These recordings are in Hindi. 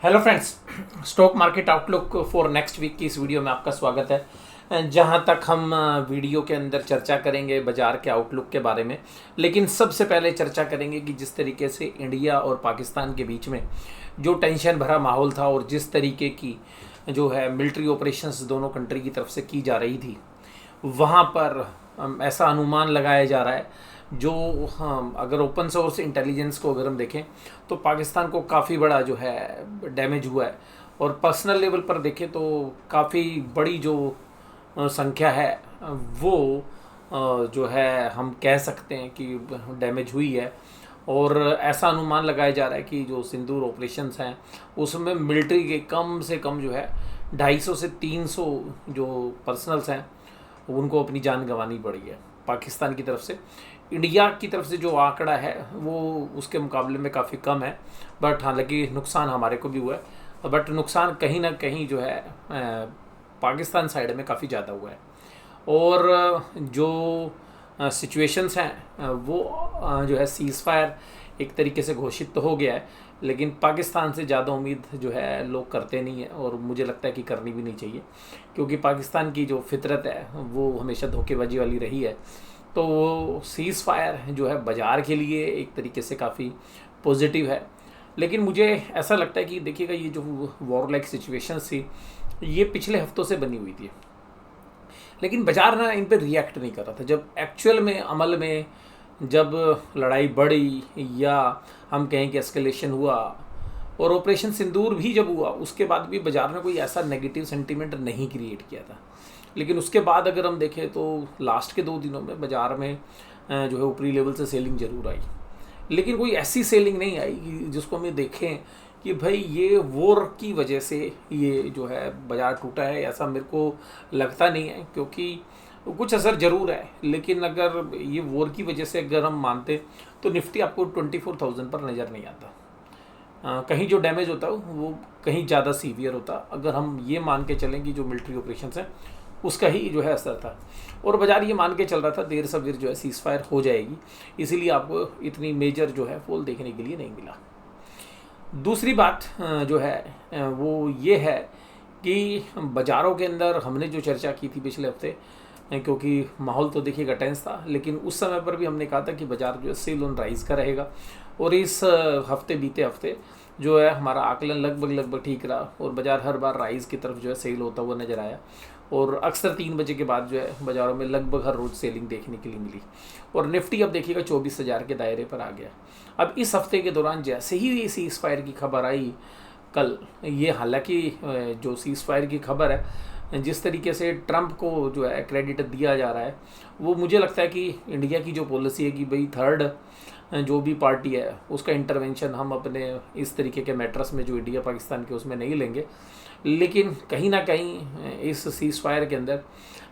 Hello friends, stock market outlook for next week की इस वीडियो में आपका स्वागत है। जहां तक हम वीडियो के अंदर चर्चा करेंगे बाज़ार के आउटलुक के बारे में, लेकिन सबसे पहले चर्चा करेंगे कि जिस तरीके से इंडिया और पाकिस्तान के बीच में जो टेंशन भरा माहौल था और जिस तरीके की जो है मिलिट्री ऑपरेशंस दोनों कंट्री की तरफ से की जा रही थी, वहाँ पर ऐसा अनुमान लगाया जा रहा है जो अगर ओपन सोर्स इंटेलिजेंस को अगर हम देखें तो पाकिस्तान को काफ़ी बड़ा जो है डैमेज हुआ है। और पर्सनल लेवल पर देखें तो काफ़ी बड़ी जो संख्या है वो जो है हम कह सकते हैं कि डैमेज हुई है। और ऐसा अनुमान लगाया जा रहा है कि जो सिंदूर ऑपरेशंस हैं उसमें मिलिट्री के कम से कम जो है 250 से 300 जो पर्सनल्स हैं उनको अपनी जान गंवानी पड़ी है पाकिस्तान की तरफ से। इंडिया की तरफ से जो आंकड़ा है वो उसके मुकाबले में काफ़ी कम है, बट हालांकि नुकसान हमारे को भी हुआ है, बट नुकसान कहीं ना कहीं जो है पाकिस्तान साइड में काफ़ी ज़्यादा हुआ है। और जो सिचुएशंस हैं वो जो है सीज़ फायर एक तरीके से घोषित तो हो गया है, लेकिन पाकिस्तान से ज़्यादा उम्मीद जो है लोग करते नहीं हैं और मुझे लगता है कि करनी भी नहीं चाहिए, क्योंकि पाकिस्तान की जो फितरत है वो हमेशा धोखेबाजी वाली रही है। तो वो सीज़ फायर जो है बाज़ार के लिए एक तरीके से काफ़ी पॉजिटिव है, लेकिन मुझे ऐसा लगता है कि देखिएगा ये जो वॉर लाइक सिचुएशंस थी ये पिछले हफ्तों से बनी हुई थी, लेकिन बाज़ार ना इन पर रिएक्ट नहीं कर रहा था। जब एक्चुअल में अमल में जब लड़ाई बढ़ी या हम कहें कि एस्केलेशन हुआ और ऑपरेशन सिंदूर भी जब हुआ, उसके बाद भी बाज़ार ने कोई ऐसा नेगेटिव सेंटीमेंट नहीं क्रिएट किया था। लेकिन उसके बाद अगर हम देखें तो लास्ट के 2 दिनों में बाज़ार में जो है ऊपरी लेवल से सेलिंग ज़रूर आई, लेकिन कोई ऐसी सेलिंग नहीं आई जिसको हमें देखें कि भाई ये वॉर की वजह से ये जो है बाज़ार टूटा है। ऐसा मेरे को लगता नहीं है, क्योंकि कुछ असर ज़रूर है, लेकिन अगर ये वॉर की वजह से अगर हम मानते तो निफ्टी आपको 24,000 पर नज़र नहीं आता। कहीं जो डैमेज होता है वो कहीं ज़्यादा सीवियर होता, अगर हम ये मान के चलें कि जो मिलिट्री ऑपरेशंस हैं उसका ही जो है असर था। और बाज़ार ये मान के चल रहा था देर सवेर जो है सीज़ फायर हो जाएगी, इसीलिए आपको इतनी मेजर जो है फॉल देखने के लिए नहीं मिला। दूसरी बात जो है वो ये है कि बाज़ारों के अंदर हमने जो चर्चा की थी पिछले हफ्ते, क्योंकि माहौल तो देखिएगा टेंस था, लेकिन उस समय पर भी हमने कहा था कि बाज़ार जो है सेल ऑन राइज का रहेगा। और इस हफ्ते बीते हफ्ते जो है हमारा आकलन लगभग ठीक रहा और बाज़ार हर बार राइज की तरफ जो है सेल होता हुआ नज़र आया। और अक्सर 3 बजे के बाद जो है बाज़ारों में लगभग हर रोज़ सेलिंग देखने के लिए मिली। और निफ्टी अब देखिएगा 24,000 के दायरे पर आ गया। अब इस हफ्ते के दौरान जैसे ही ये सीज़ फायर की खबर आई कल, ये हालांकि जो सीज़ फायर की खबर है जिस तरीके से ट्रंप को जो है क्रेडिट दिया जा रहा है, वो मुझे लगता है कि इंडिया की जो पॉलिसी है कि भाई थर्ड जो भी पार्टी है उसका इंटरवेंशन हम अपने इस तरीके के मैटर्स में जो इंडिया पाकिस्तान के उसमें नहीं लेंगे। लेकिन कहीं ना कहीं इस सीज़ फायर के अंदर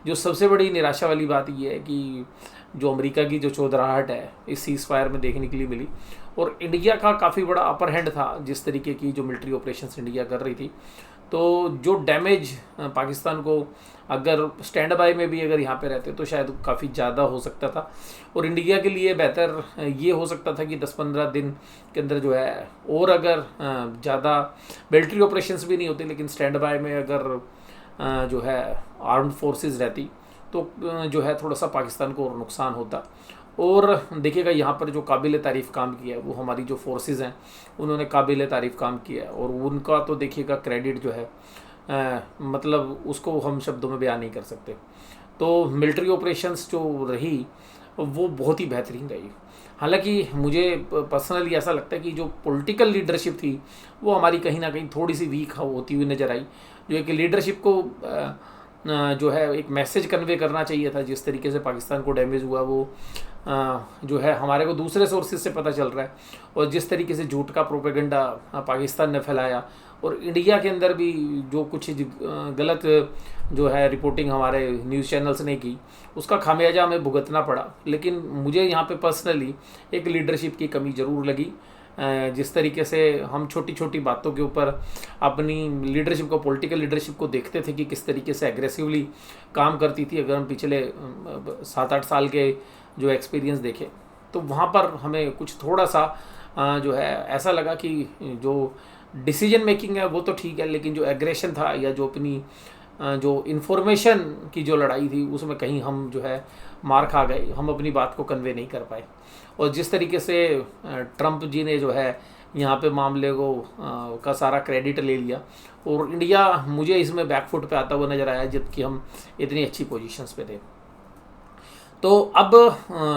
जो सबसे बड़ी निराशा वाली बात ये है कि जो अमेरिका की जो चौधराहट है इस सीज़ फायर में देखने के लिए मिली, और इंडिया का काफ़ी बड़ा अपर हैंड था जिस तरीके की जो मिलिट्री ऑपरेशंस इंडिया कर रही थी। तो जो डैमेज पाकिस्तान को अगर स्टैंड बाय में भी अगर यहाँ पे रहते तो शायद काफ़ी ज़्यादा हो सकता था, और इंडिया के लिए बेहतर ये हो सकता था कि 10-15 दिन के अंदर जो है, और अगर ज़्यादा मिलिट्री ऑपरेशंस भी नहीं होते लेकिन स्टैंड बाय में अगर जो है आर्म्ड फोर्सेस रहती तो जो है थोड़ा सा पाकिस्तान को और नुकसान होता। और देखिएगा यहाँ पर जो काबिल तारीफ़ काम किया है वो हमारी जो फोर्सेस हैं उन्होंने काबिल तारीफ़ काम किया है, और उनका तो देखिएगा क्रेडिट जो है मतलब उसको हम शब्दों में बयान नहीं कर सकते। तो मिलिट्री ऑपरेशंस जो रही वो बहुत ही बेहतरीन रही। हालांकि मुझे पर्सनली ऐसा लगता है कि जो पॉलिटिकल लीडरशिप थी वो हमारी कहीं ना कहीं थोड़ी सी वीक होती हुई नज़र आई। जो एक लीडरशिप को जो है एक मैसेज कन्वे करना चाहिए था, जिस तरीके से पाकिस्तान को डैमेज हुआ वो जो है हमारे को दूसरे सोर्सेज से पता चल रहा है, और जिस तरीके से झूठ का प्रोपेगेंडा पाकिस्तान ने फैलाया और इंडिया के अंदर भी जो कुछ गलत जो है रिपोर्टिंग हमारे न्यूज़ चैनल्स ने की उसका खामियाजा हमें भुगतना पड़ा। लेकिन मुझे यहाँ पे पर्सनली एक लीडरशिप की कमी ज़रूर लगी। जिस तरीके से हम छोटी छोटी बातों के ऊपर अपनी लीडरशिप को, पॉलिटिकल लीडरशिप को देखते थे कि किस तरीके से एग्रेसिवली काम करती थी, अगर हम पिछले 7-8 साल के जो एक्सपीरियंस देखें तो वहाँ पर हमें कुछ थोड़ा सा जो है ऐसा लगा कि जो डिसीजन मेकिंग है वो तो ठीक है, लेकिन जो एग्रेशन था या जो अपनी जो इन्फॉर्मेशन की जो लड़ाई थी उसमें कहीं हम जो है मार खा गए, हम अपनी बात को कन्वे नहीं कर पाए। और जिस तरीके से ट्रंप जी ने जो है यहाँ पे मामले को का सारा क्रेडिट ले लिया, और इंडिया मुझे इसमें बैकफुट पे आता हुआ नज़र आया, जबकि हम इतनी अच्छी पोजीशंस पे थे। तो अब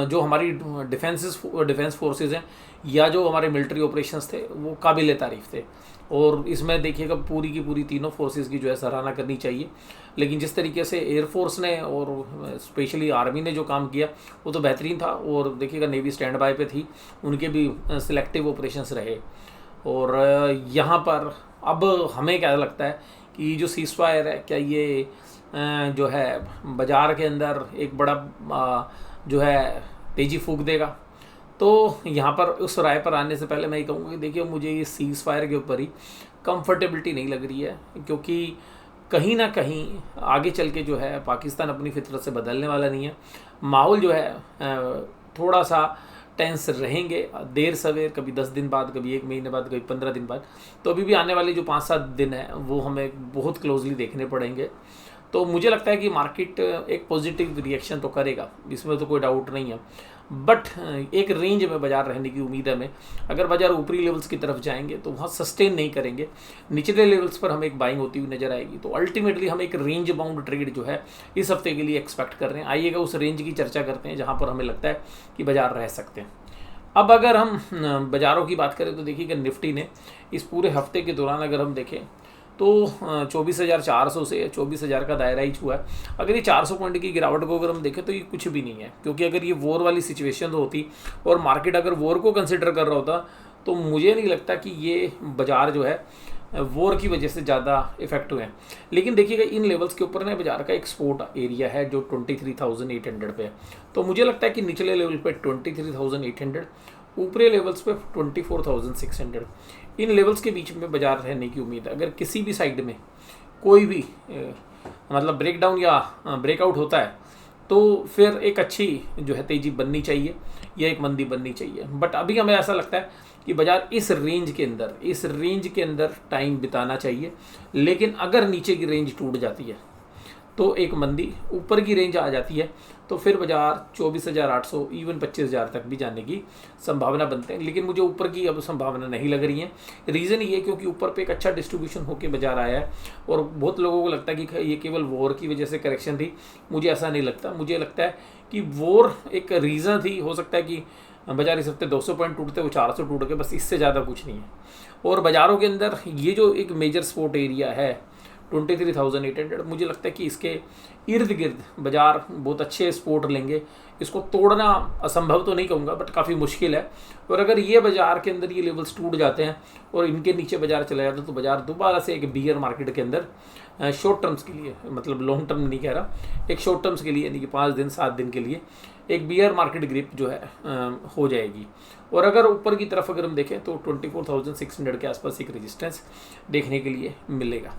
जो हमारी डिफेंस फोर्सेस हैं या जो हमारे मिलिट्री ऑपरेशंस थे वो काबिल तारीफ़ थे, और इसमें देखिएगा पूरी की पूरी तीनों फोर्सेस की जो है सराहना करनी चाहिए। लेकिन जिस तरीके से एयरफोर्स ने और स्पेशली आर्मी ने जो काम किया वो तो बेहतरीन था, और देखिएगा नेवी स्टैंड बाय पे थी, उनके भी सिलेक्टिव ऑपरेशंस रहे। और यहाँ पर अब हमें क्या लगता है कि जो सीज फायर है, क्या ये जो है बाज़ार के अंदर एक बड़ा जो है तेज़ी फूंक देगा? तो यहाँ पर उस राय पर आने से पहले मैं ये कहूँगा कि देखिए मुझे ये सीज़ फायर के ऊपर ही कंफर्टेबिलिटी नहीं लग रही है, क्योंकि कहीं ना कहीं आगे चल के जो है पाकिस्तान अपनी फितरत से बदलने वाला नहीं है। माहौल जो है थोड़ा सा टेंस रहेंगे देर सवेर, कभी 10 दिन बाद, कभी 1 महीने बाद, कभी 15 दिन बाद। तो अभी भी आने वाले जो 5-7 दिन है वो हमें बहुत क्लोजली देखने पड़ेंगे। तो मुझे लगता है कि मार्केट एक पॉजिटिव रिएक्शन तो करेगा, इसमें तो कोई डाउट नहीं है, बट एक रेंज में बाजार रहने की उम्मीद है हमें। अगर बाजार ऊपरी लेवल्स की तरफ जाएंगे तो वहाँ सस्टेन नहीं करेंगे, निचले लेवल्स पर हमें एक बाइंग होती हुई नजर आएगी। तो अल्टीमेटली हम एक रेंज बाउंड ट्रेड जो है इस हफ्ते के लिए एक्सपेक्ट कर रहे हैं। आइएगा उस रेंज की चर्चा करते हैं जहाँ पर हमें लगता है कि बाजार रह सकते हैं। अब अगर हम बाज़ारों की बात करें तो देखिएगा निफ्टी ने इस पूरे हफ्ते के दौरान अगर हम देखें तो 24,400 से 24,000 का दायरा ही हुआ है। अगर ये 400 पॉइंट की गिरावट को अगर हम देखें तो ये कुछ भी नहीं है, क्योंकि अगर ये वॉर वाली सिचुएशन होती और मार्केट अगर वॉर को कंसिडर कर रहा होता तो मुझे नहीं लगता कि ये बाज़ार जो है वॉर की वजह से ज़्यादा इफेक्ट हुए हैं। लेकिन देखिएगा इन लेवल्स के ऊपर ना बाजार का एक सपोर्ट एरिया है जो 23,800 पे है। तो मुझे लगता है कि निचले लेवल पे 23,800, ऊपरी लेवल्स पे 24,600, इन लेवल्स के बीच में बाजार रहने की उम्मीद है। अगर किसी भी साइड में कोई भी मतलब ब्रेकडाउन या ब्रेकआउट होता है तो फिर एक अच्छी जो है तेज़ी बननी चाहिए या एक मंदी बननी चाहिए। बट अभी हमें ऐसा लगता है कि बाजार इस रेंज के अंदर टाइम बिताना चाहिए। लेकिन अगर नीचे की रेंज टूट जाती है तो एक मंदी, ऊपर की रेंज आ जाती है तो फिर बाजार 24,800 इवन 25,000 तक भी जाने की संभावना बनते हैं। लेकिन मुझे ऊपर की अब संभावना नहीं लग रही है। रीज़न ये क्योंकि ऊपर पे एक अच्छा डिस्ट्रीब्यूशन होकर बाजार आया है, और बहुत लोगों को लगता है कि ये केवल वॉर की वजह से करेक्शन थी। मुझे ऐसा नहीं लगता। मुझे लगता है कि वॉर एक रीज़न थी। हो सकता है कि बाजार इस हफ्ते 200 पॉइंट टूटते, वो 400 टूट गए, बस इससे ज़्यादा कुछ नहीं है। और बाज़ारों के अंदर ये जो एक मेजर सपोर्ट एरिया है 23,800, मुझे लगता है कि इसके इर्द गिर्द बाजार बहुत अच्छे सपोर्ट लेंगे। इसको तोड़ना असंभव तो नहीं कहूँगा, बट काफ़ी मुश्किल है। और अगर ये बाजार के अंदर ये लेवल्स टूट जाते हैं और इनके नीचे बाजार चला जाता है तो बाजार दोबारा से एक बियर मार्केट के अंदर शॉर्ट टर्म्स के लिए, मतलब लॉन्ग टर्म नहीं कह रहा, एक शॉर्ट टर्म्स के लिए यानी कि 5 दिन 7 दिन के लिए एक बियर मार्केट ग्रिप जो है हो जाएगी। और अगर ऊपर की तरफ अगर हम देखें तो 24,600 के आसपास एक रेजिस्टेंस देखने के लिए मिलेगा।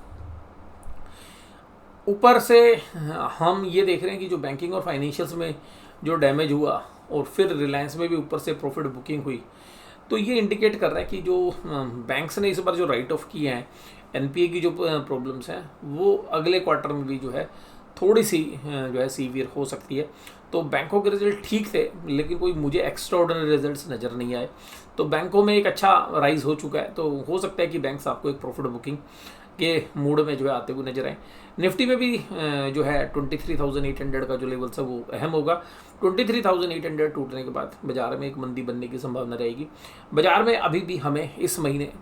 ऊपर से हम ये देख रहे हैं कि जो बैंकिंग और फाइनेंशियल्स में जो डैमेज हुआ और फिर रिलायंस में भी ऊपर से प्रॉफिट बुकिंग हुई, तो ये इंडिकेट कर रहा है कि जो बैंक्स ने इस बार जो राइट ऑफ किए हैं, एनपीए की जो प्रॉब्लम्स हैं वो अगले क्वार्टर में भी जो है थोड़ी सी जो है सीवियर हो सकती है। तो बैंकों के रिजल्ट ठीक थे, लेकिन कोई मुझे एक्स्ट्राऑर्डिनरी रिजल्ट्स नज़र नहीं आए। तो बैंकों में एक अच्छा राइज हो चुका है, तो हो सकता है कि बैंक्स आपको एक प्रॉफिट बुकिंग के मूड में जो है आते हुए नजर आए। निफ्टी में भी जो है 23,800 का जो लेवल है वो अहम होगा। 23,800 टूटने के बाद बाजार में एक मंदी बनने की संभावना रहेगी। बाजार में अभी भी हमें इस महीने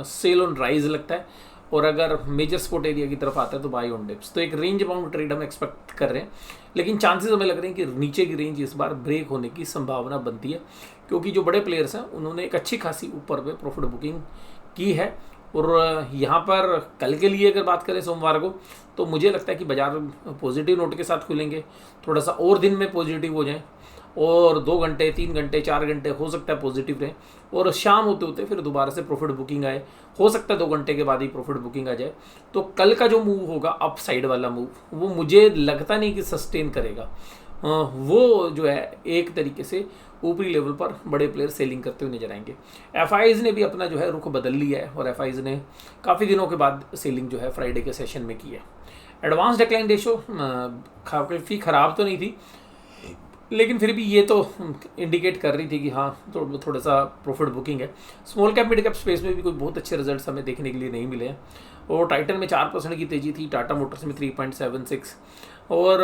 सेल ऑन राइज लगता है, और अगर मेजर सपोर्ट एरिया की तरफ आता है तो बाय ऑन डिप्स। तो एक रेंज बाउंड ट्रेड हम एक्सपेक्ट कर रहे हैं, लेकिन चांसेस हमें लग रहे हैं कि नीचे की रेंज इस बार ब्रेक होने की संभावना बनती है, क्योंकि जो बड़े प्लेयर्स हैं उन्होंने एक अच्छी खासी ऊपर पे प्रॉफिट बुकिंग की है। और यहाँ पर कल के लिए अगर बात करें सोमवार को, तो मुझे लगता है कि बाजार पॉजिटिव नोट के साथ खुलेंगे, थोड़ा सा और दिन में पॉजिटिव हो जाएं, और 2 घंटे 3 घंटे 4 घंटे हो सकता है पॉजिटिव रहे, और शाम होते होते फिर दोबारा से प्रॉफिट बुकिंग आए। हो सकता है 2 घंटे के बाद ही प्रॉफिट बुकिंग आ जाए। तो कल का जो मूव होगा अप साइड वाला मूव, वो मुझे लगता नहीं कि सस्टेन करेगा। वो जो है एक तरीके से ऊपरी लेवल पर बड़े प्लेयर सेलिंग करते हुए नजर आएंगे। एफआईज ने भी अपना जो है रुख बदल लिया है और एफआईज ने काफ़ी दिनों के बाद सेलिंग जो है फ्राइडे के सेशन में की है। एडवांस डिक्लाइन रेशो काफ़ी ख़राब तो नहीं थी, लेकिन फिर भी ये तो इंडिकेट कर रही थी कि हाँ तो थोड़ा सा प्रॉफिट बुकिंग है। Small cap mid cap space में भी कोई बहुत अच्छे रिजल्ट्स हमें देखने के लिए नहीं मिले हैं। और टाइटन में 4% की तेज़ी थी, टाटा मोटर्स में 3.76 और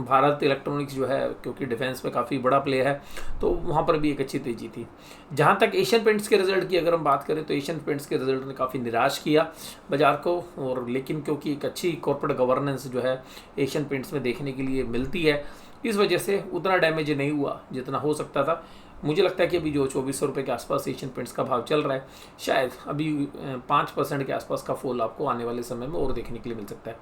भारत इलेक्ट्रॉनिक्स जो है क्योंकि डिफेंस में काफ़ी बड़ा प्ले है तो वहाँ पर भी एक अच्छी तेज़ी थी। जहाँ तक एशियन पेंट्स के रिज़ल्ट की अगर हम बात करें तो एशियन पेंट्स के रिज़ल्ट ने काफ़ी निराश किया बाज़ार को, और लेकिन क्योंकि एक अच्छी कॉर्पोरेट गवर्नेंस जो है एशियन पेंट्स में देखने के लिए मिलती है, इस वजह से उतना डैमेज नहीं हुआ जितना हो सकता था। मुझे लगता है कि अभी जो 2400 रुपये के आसपास एशियन पेंट्स का भाव चल रहा है, शायद अभी 5% के आसपास का फॉल आपको आने वाले समय में और देखने के लिए मिल सकता है।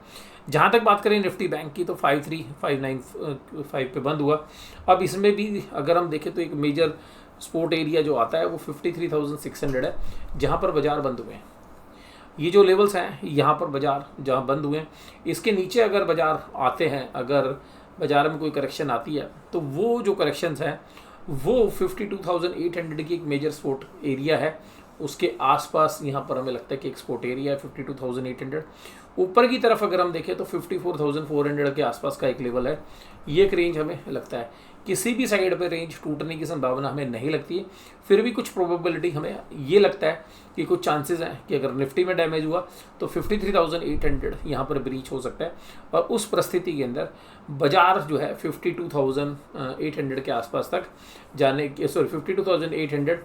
जहाँ तक बात करें निफ्टी बैंक की तो 53,595 पे बंद हुआ। अब इसमें भी अगर हम देखें तो एक मेजर सपोर्ट एरिया जो आता है वो 53,600 है, जहाँ पर बाजार बंद हुए हैं। ये जो लेवल्स हैं यहाँ पर बाजार जहाँ बंद हुए हैं, इसके नीचे अगर बाजार आते हैं, अगर बाजार में कोई करेक्शन आती है तो वो जो करेक्शंस हैं वो 52,800 की एक मेजर सपोर्ट एरिया है, उसके आसपास यहाँ पर हमें लगता है कि एक सपोर्ट एरिया है 52,800। ऊपर की तरफ अगर हम देखें तो 54,400 के आसपास का एक लेवल है। ये एक रेंज हमें लगता है किसी भी साइड पे रेंज टूटने की संभावना हमें नहीं लगती है, फिर भी कुछ प्रोबेबिलिटी हमें ये लगता है कि कुछ चांसेस हैं कि अगर निफ्टी में डैमेज हुआ तो 53,800 यहाँ पर ब्रीच हो सकता है, और उस परिस्थिति के अंदर बाजार जो है 52,800 के आसपास तक जाने के 52,800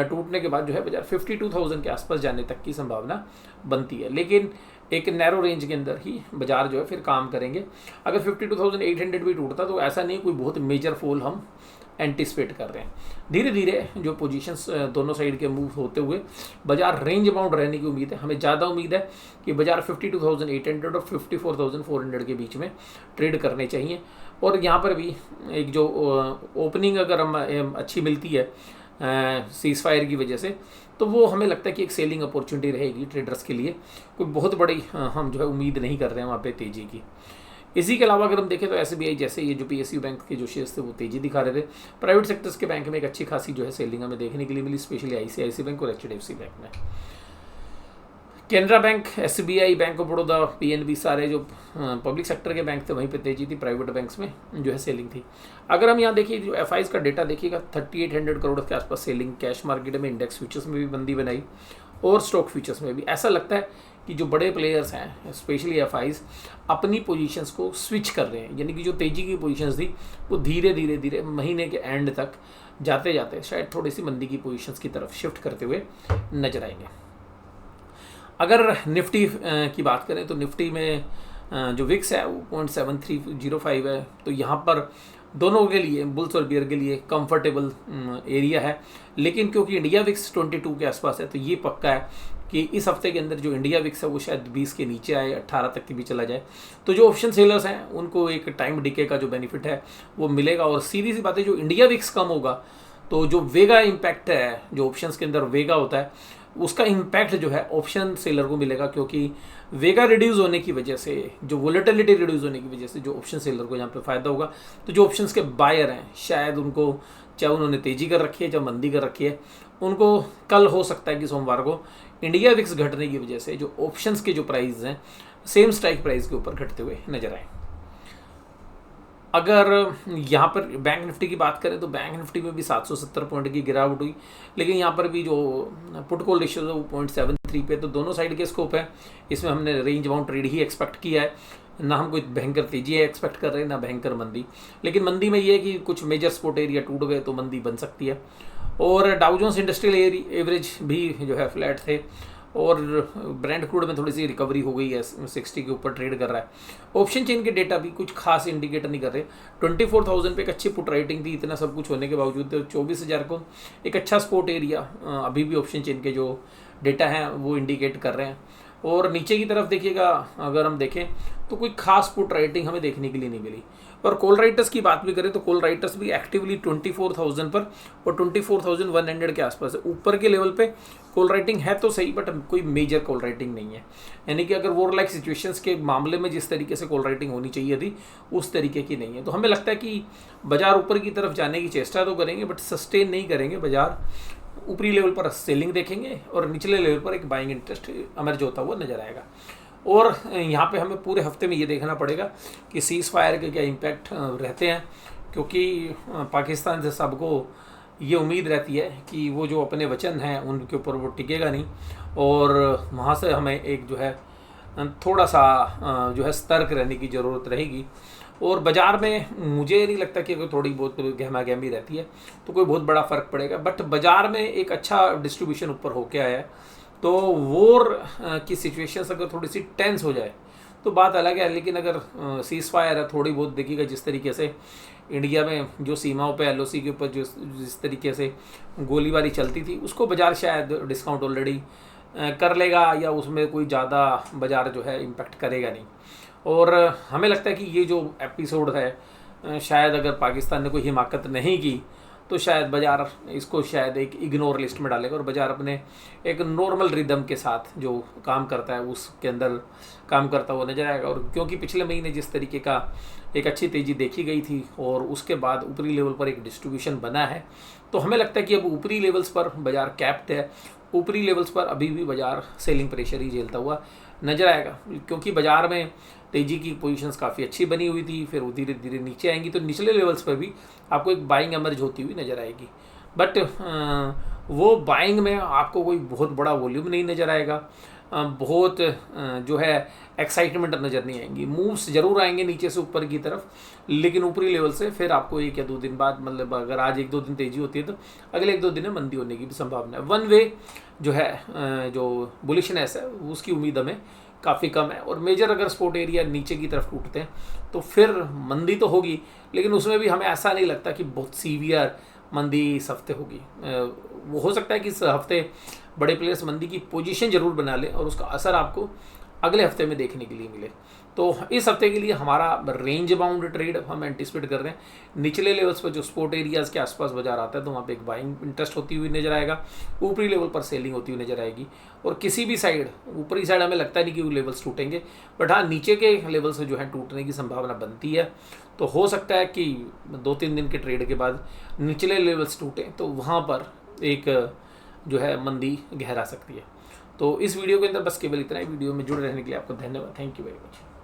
टूटने के बाद जो है बाजार 52,000 के आसपास जाने तक की संभावना बनती है। लेकिन एक नैरो रेंज के अंदर ही बाजार जो है फिर काम करेंगे। अगर 52,800 भी टूटता तो ऐसा नहीं कोई बहुत मेजर फॉल हम एंटिसिपेट कर रहे हैं। धीरे धीरे जो पोजीशंस दोनों साइड के मूव होते हुए बाजार रेंज बाउंड रहने की उम्मीद है। हमें ज़्यादा उम्मीद है कि बाजार 52,800 और 54,400 के बीच में ट्रेड करने चाहिए। और यहाँ पर भी एक जो ओपनिंग अगर हम अच्छी मिलती है सीज फायर की वजह से, तो वो हमें लगता है कि एक सेलिंग अपॉर्चुनिटी रहेगी ट्रेडर्स के लिए। कोई बहुत बड़ी हम जो है उम्मीद नहीं कर रहे हैं वहाँ पे तेज़ी की। इसी के अलावा अगर हम देखें तो एसबीआई जैसे ये जो पीएसयू बैंक के जो शेयर्स थे वो तेज़ी दिखा रहे थे। प्राइवेट सेक्टर्स के बैंक में एक अच्छी खासी जो है सेलिंग हमें देखने के लिए मिली, स्पेशली आईसीआईसी बैंक और एचडीएफसी बैंक में। Canara bank, SBI, bank of Baroda, PNB सारे जो पब्लिक सेक्टर के बैंक थे वहीं पे तेजी थी, प्राइवेट बैंक्स में जो है सेलिंग थी। अगर हम यहाँ देखिए जो एफआईज का डेटा देखिएगा 3800 करोड़ के आसपास सेलिंग कैश मार्केट में, इंडेक्स फ्यूचर्स में भी बंदी बनाई और स्टॉक फ्यूचर्स में भी। ऐसा लगता है कि जो बड़े प्लेयर्स हैं स्पेशली एफआईज अपनी पोजीशंस को स्विच कर रहे हैं, यानी कि जो तेजी की पोजीशंस थी वो धीरे धीरे महीने के एंड तक जाते जाते शायद थोड़ी सी मंदी की पोजीशंस की तरफ शिफ्ट करते हुए नजर आएंगे। अगर निफ्टी की बात करें तो निफ्टी में जो विक्स है वो 0.7305 है, तो यहाँ पर दोनों के लिए बुल्स और बियर के लिए कंफर्टेबल एरिया है। लेकिन क्योंकि इंडिया विक्स 22 के आसपास है तो ये पक्का है कि इस हफ्ते के अंदर जो इंडिया विक्स है वो शायद 20 के नीचे आए, 18 तक की भी चला जाए। तो जो ऑप्शन सेलर्स हैं उनको एक टाइम डिके का जो बेनिफिट है वो मिलेगा। और सीधी सी बात है, जो इंडिया विक्स कम होगा तो जो वेगा इम्पैक्ट है, जो ऑप्शंस के अंदर वेगा होता है, उसका इम्पैक्ट जो है ऑप्शन सेलर को मिलेगा, क्योंकि वेगा रिड्यूस होने की वजह से, जो वोलेटिलिटी रिड्यूस होने की वजह से जो ऑप्शन सेलर को यहाँ पे फ़ायदा होगा। तो जो ऑप्शंस के बायर हैं शायद उनको, चाहे उन्होंने तेज़ी कर रखी है चाहे मंदी कर रखी है, उनको कल हो सकता है कि सोमवार को इंडिया विक्स घटने की वजह से जो ऑप्शंस के जो प्राइस हैं सेम स्ट्राइक प्राइस के ऊपर घटते हुए नजर आए। अगर यहाँ पर बैंक निफ्टी की बात करें तो बैंक निफ्टी में भी 770 पॉइंट की गिरावट हुई, लेकिन यहाँ पर भी जो पुट कॉल रेशियो है वो 0.73 पे, तो दोनों साइड के स्कोप है। इसमें हमने रेंज बाउंड ट्रेड ही एक्सपेक्ट किया है, ना हम कोई भयंकर तेजी एक्सपेक्ट कर रहे हैं ना भयंकर मंदी। लेकिन मंदी में ये है कि कुछ मेजर सपोर्ट एरिया टूट गए तो मंदी बन सकती है। और डाउ जोन्स इंडस्ट्रियल एवरेज भी जो है फ्लैट थे, और ब्रेंट क्रूड में थोड़ी सी रिकवरी हो गई है, 60 के ऊपर ट्रेड कर रहा है। ऑप्शन चेन के डेटा भी कुछ खास इंडिकेटर नहीं कर रहे। 24,000 पे एक अच्छी पुट राइटिंग थी, इतना सब कुछ होने के बावजूद तो 24,000 को एक अच्छा सपोर्ट एरिया अभी भी ऑप्शन चेन के जो डेटा हैं वो इंडिकेट कर रहे हैं। और नीचे की तरफ देखिएगा, अगर हम देखें तो कोई खास पुट राइटिंग हमें देखने के लिए नहीं मिली। और कॉल राइटर्स की बात भी करें तो कॉल राइटर्स भी एक्टिवली 24,000 पर और 24,100 के आसपास है। ऊपर के लेवल पे कॉल राइटिंग है तो सही, बट कोई मेजर कॉल राइटिंग नहीं है। यानी कि अगर वॉर लाइक सिचुएशंस के मामले में जिस तरीके से कॉल राइटिंग होनी चाहिए थी उस तरीके की नहीं है। तो हमें लगता है कि बाजार ऊपर की तरफ जाने की चेष्टा तो करेंगे, बट सस्टेन नहीं करेंगे। बाजार ऊपरी लेवल पर सेलिंग देखेंगे और निचले लेवल पर एक बाइंग इंटरेस्ट इमर्ज होता हुआ नजर आएगा। और यहाँ पे हमें पूरे हफ्ते में ये देखना पड़ेगा कि सीज़ फायर के क्या इम्पैक्ट रहते हैं, क्योंकि पाकिस्तान से सबको ये उम्मीद रहती है कि वो जो अपने वचन हैं उनके ऊपर वो टिकेगा नहीं, और वहाँ से हमें एक जो है थोड़ा सा जो है सतर्क रहने की ज़रूरत रहेगी। और बाज़ार में मुझे नहीं लगता कि अगर थोड़ी बहुत गहमा गहमी रहती है तो कोई बहुत बड़ा फ़र्क पड़ेगा, बट बाज़ार में एक अच्छा डिस्ट्रीब्यूशन ऊपर होके आया है। तो वॉर की सिचुएशंस अगर थोड़ी सी टेंस हो जाए तो बात अलग है, लेकिन अगर सीज़ फायर है थोड़ी बहुत देखिएगा, जिस तरीके से इंडिया में जो सीमाओं पे LOC के ऊपर जिस तरीके से गोलीबारी चलती थी उसको बाज़ार शायद डिस्काउंट ऑलरेडी कर लेगा, या उसमें कोई ज़्यादा बाज़ार जो है इम्पैक्ट करेगा नहीं। और हमें लगता है कि ये जो एपिसोड है शायद अगर पाकिस्तान ने कोई हिमाकत नहीं की तो शायद बाज़ार इसको शायद एक इग्नोर लिस्ट में डालेगा और बाज़ार अपने एक नॉर्मल रिदम के साथ जो काम करता है उसके अंदर काम करता हुआ नजर आएगा। और क्योंकि पिछले महीने जिस तरीके का एक अच्छी तेज़ी देखी गई थी और उसके बाद ऊपरी लेवल पर एक डिस्ट्रीब्यूशन बना है, तो हमें लगता है कि अब ऊपरी लेवल्स पर बाज़ार कैप्ड है। ऊपरी लेवल्स पर अभी भी बाज़ार सेलिंग प्रेशर ही झेलता हुआ नजर आएगा, क्योंकि बाज़ार में तेज़ी की पोजीशंस काफ़ी अच्छी बनी हुई थी, फिर वो धीरे धीरे नीचे आएंगी तो निचले लेवल्स पर भी आपको एक बाइंग एमर्ज होती हुई नज़र आएगी। बट वो बाइंग में आपको कोई बहुत बड़ा वॉल्यूम नहीं नज़र आएगा, बहुत जो है एक्साइटमेंट नज़र नहीं आएंगी। मूव्स ज़रूर आएंगे नीचे से ऊपर की तरफ, लेकिन ऊपरी लेवल से फिर आपको 1 या 2 दिन बाद, मतलब अगर आज 1-2 दिन तेज़ी होती है तो अगले 1-2 दिन में मंदी होने की भी संभावना है। वन वे जो है जो बुलिशनेस है उसकी उम्मीद हमें काफ़ी कम है। और मेजर अगर सपोर्ट एरिया नीचे की तरफ टूटते हैं तो फिर मंदी तो होगी, लेकिन उसमें भी हमें ऐसा नहीं लगता कि बहुत सीवियर मंदी इस हफ्ते होगी। वो हो सकता है कि इस हफ्ते बड़े प्लेयर्स मंदी की पोजीशन जरूर बना लें और उसका असर आपको अगले हफ्ते में देखने के लिए मिले। तो इस हफ्ते के लिए हमारा रेंज बाउंड ट्रेड हम एंटिसिपेट कर रहे हैं। निचले लेवल्स पर जो स्पोर्ट एरियाज़ के आसपास बाजार आता है तो वहाँ पे एक बाइंग इंटरेस्ट होती हुई नजर आएगा, ऊपरी लेवल पर सेलिंग होती हुई नजर आएगी। और किसी भी साइड, ऊपरी साइड हमें लगता नहीं कि वो लेवल्स टूटेंगे, बट हाँ नीचे के लेवल से जो है टूटने की संभावना बनती है। तो हो सकता है कि 2-3 दिन के ट्रेड के बाद निचले लेवल्स टूटें तो वहाँ पर एक जो है मंदी गहरा सकती है। तो इस वीडियो के अंदर बस केवल इतना ही। वीडियो में जुड़े रहने के लिए आपको धन्यवाद। Thank you very much.